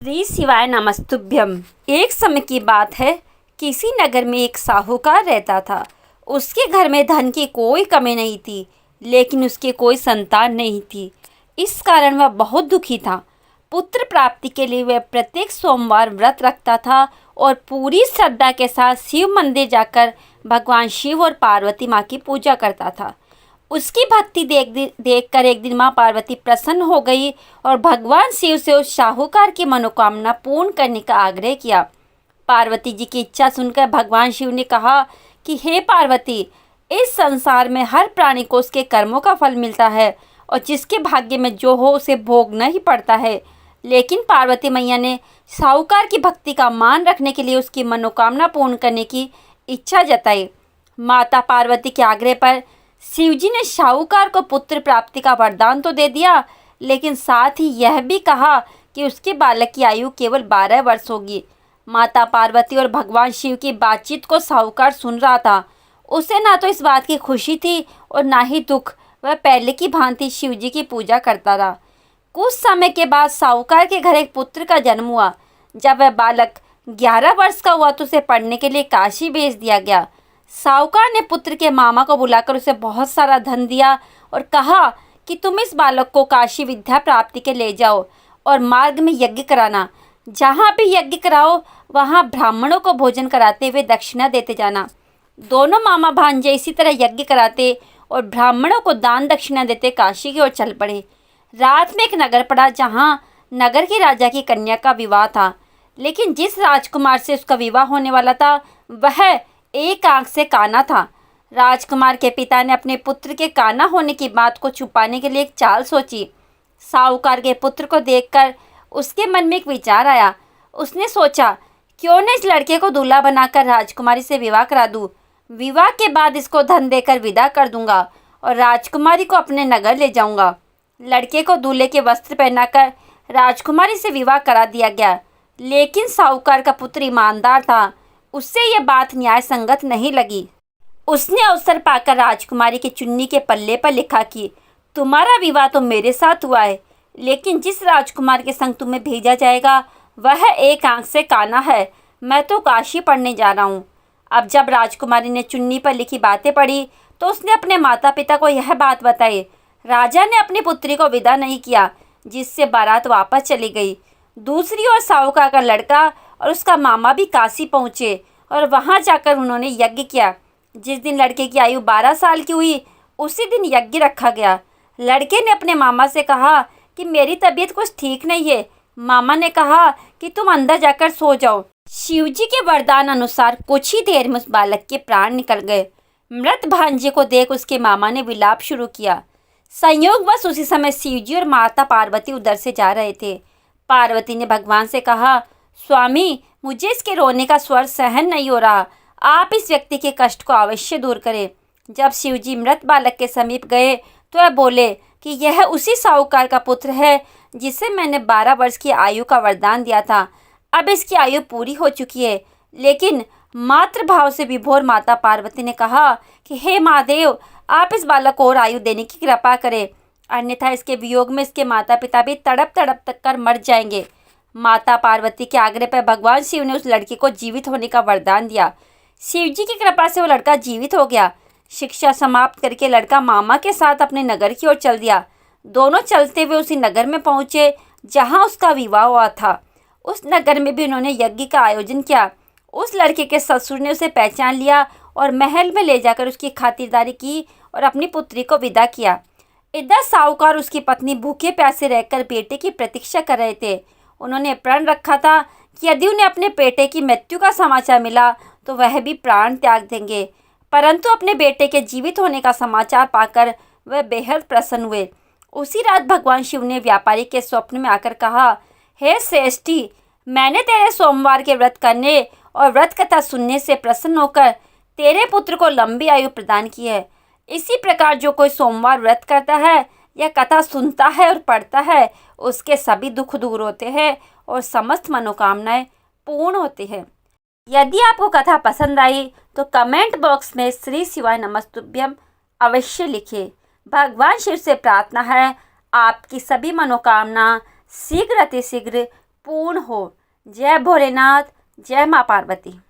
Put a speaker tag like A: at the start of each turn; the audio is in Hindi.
A: श्री शिवाय नमस्तुभ्यम। एक समय की बात है, किसी नगर में एक साहूकार रहता था। उसके घर में धन की कोई कमी नहीं थी, लेकिन उसकी कोई संतान नहीं थी। इस कारण वह बहुत दुखी था। पुत्र प्राप्ति के लिए वह प्रत्येक सोमवार व्रत रखता था और पूरी श्रद्धा के साथ शिव मंदिर जाकर भगवान शिव और पार्वती माँ की पूजा करता था। उसकी भक्ति देखकर एक दिन माँ पार्वती प्रसन्न हो गई और भगवान शिव से उस साहूकार की मनोकामना पूर्ण करने का आग्रह किया। पार्वती जी की इच्छा सुनकर भगवान शिव ने कहा कि हे पार्वती, इस संसार में हर प्राणी को उसके कर्मों का फल मिलता है और जिसके भाग्य में जो हो उसे भोगना ही पड़ता है। लेकिन पार्वती मैया ने साहूकार की भक्ति का मान रखने के लिए उसकी मनोकामना पूर्ण करने की इच्छा जताई। माता पार्वती के आग्रह पर शिवजी ने साहूकार को पुत्र प्राप्ति का वरदान तो दे दिया, लेकिन साथ ही यह भी कहा कि उसके बालक की आयु केवल 12 वर्ष होगी। माता पार्वती और भगवान शिव की बातचीत को साहूकार सुन रहा था। उसे ना तो इस बात की खुशी थी और ना ही दुख। वह पहले की भांति शिवजी की पूजा करता रहा। कुछ समय के बाद साहूकार के घर एक पुत्र का जन्म हुआ। जब वह बालक 11 वर्ष का हुआ तो उसे पढ़ने के लिए काशी भेज दिया गया। साहूकार ने पुत्र के मामा को बुलाकर उसे बहुत सारा धन दिया और कहा कि तुम इस बालक को काशी विद्या प्राप्ति के ले जाओ और मार्ग में यज्ञ कराना। जहाँ भी यज्ञ कराओ वहाँ ब्राह्मणों को भोजन कराते हुए दक्षिणा देते जाना। दोनों मामा भांजे इसी तरह यज्ञ कराते और ब्राह्मणों को दान दक्षिणा देते काशी की ओर चल पड़े। रात में एक नगर पड़ा जहाँ नगर के राजा की कन्या का विवाह था, लेकिन जिस राजकुमार से उसका विवाह होने वाला था वह एक आंख से काना था। राजकुमार के पिता ने अपने पुत्र के काना होने की बात को छुपाने के लिए एक चाल सोची। साहूकार के पुत्र को देखकर उसके मन में एक विचार आया। उसने सोचा, क्यों न इस लड़के को दूल्हा बनाकर राजकुमारी से विवाह करा दूं। विवाह के बाद इसको धन देकर विदा कर दूंगा और राजकुमारी को अपने नगर ले जाऊंगा। लड़के को दूल्हे के वस्त्र पहनाकर राजकुमारी से विवाह करा दिया गया, लेकिन साहूकार का पुत्र ईमानदार था। उससे यह बात न्याय संगत नहीं लगी। उसने अवसर पाकर राजकुमारी की चुन्नी के पल्ले पर लिखा कि तुम्हारा विवाह तो मेरे साथ हुआ है, लेकिन जिस राजकुमार के संग तुम्हें भेजा जाएगा वह एक आंख से काना है। मैं तो काशी पढ़ने जा रहा हूँ। अब जब राजकुमारी ने चुन्नी पर लिखी बातें पढ़ी तो उसने अपने माता पिता को यह बात बताई। राजा ने अपनी पुत्री को विदा नहीं किया, जिससे बारात वापस चली गई। दूसरी ओर साहूकार का लड़का और उसका मामा भी काशी पहुँचे और वहाँ जाकर उन्होंने यज्ञ किया। जिस दिन लड़के की आयु 12 साल की हुई उसी दिन यज्ञ रखा गया। लड़के ने अपने मामा से कहा कि मेरी तबीयत कुछ ठीक नहीं है। मामा ने कहा कि तुम अंदर जाकर सो जाओ। शिवजी के वरदान अनुसार कुछ ही देर में उस बालक के प्राण निकल गए। मृत भांजे को देख उसके मामा ने विलाप शुरू किया। संयोगवश उसी समय शिवजी और माता पार्वती उधर से जा रहे थे। पार्वती ने भगवान से कहा, स्वामी, मुझे इसके रोने का स्वर सहन नहीं हो रहा। आप इस व्यक्ति के कष्ट को अवश्य दूर करें। जब शिवजी मृत बालक के समीप गए तो वह बोले कि यह उसी साहूकार का पुत्र है जिसे मैंने 12 वर्ष की आयु का वरदान दिया था। अब इसकी आयु पूरी हो चुकी है। लेकिन मातृभाव से विभोर माता पार्वती ने कहा कि हे महादेव, आप इस बालक को और आयु देने की कृपा करें, अन्यथा इसके वियोग में इसके माता पिता भी तड़प तड़प तक कर मर जाएंगे। माता पार्वती के आग्रह पर भगवान शिव ने उस लड़के को जीवित होने का वरदान दिया। शिवजी की कृपा से वो लड़का जीवित हो गया। शिक्षा समाप्त करके लड़का मामा के साथ अपने नगर की ओर चल दिया। दोनों चलते हुए उसी नगर में पहुँचे जहाँ उसका विवाह हुआ था। उस नगर में भी उन्होंने यज्ञ का आयोजन किया। उस लड़के के ससुर ने उसे पहचान लिया और महल में ले जाकर उसकी खातिरदारी की और अपनी पुत्री को विदा किया। इधर साहूकार उसकी पत्नी भूखे प्यासे रहकर बेटे की प्रतीक्षा कर रहे थे। उन्होंने प्रण रखा था कि यदि उन्हें अपने बेटे की मृत्यु का समाचार मिला तो वह भी प्राण त्याग देंगे, परंतु अपने बेटे के जीवित होने का समाचार पाकर वह बेहद प्रसन्न हुए। उसी रात भगवान शिव ने व्यापारी के स्वप्न में आकर कहा, हे श्रेष्ठी, मैंने तेरे सोमवार के व्रत करने और व्रत कथा सुनने से प्रसन्न होकर तेरे पुत्र को लंबी आयु प्रदान की है। इसी प्रकार जो कोई सोमवार व्रत करता है या कथा सुनता है और पढ़ता है उसके सभी दुख दूर होते हैं और समस्त मनोकामनाएं पूर्ण होती हैं। यदि आपको कथा पसंद आई तो कमेंट बॉक्स में श्री शिवाय नमस्तुभ्यम अवश्य लिखिए। भगवान शिव से प्रार्थना है आपकी सभी मनोकामना शीघ्र अतिशीघ्र पूर्ण हो। जय भोलेनाथ, जय माँ पार्वती।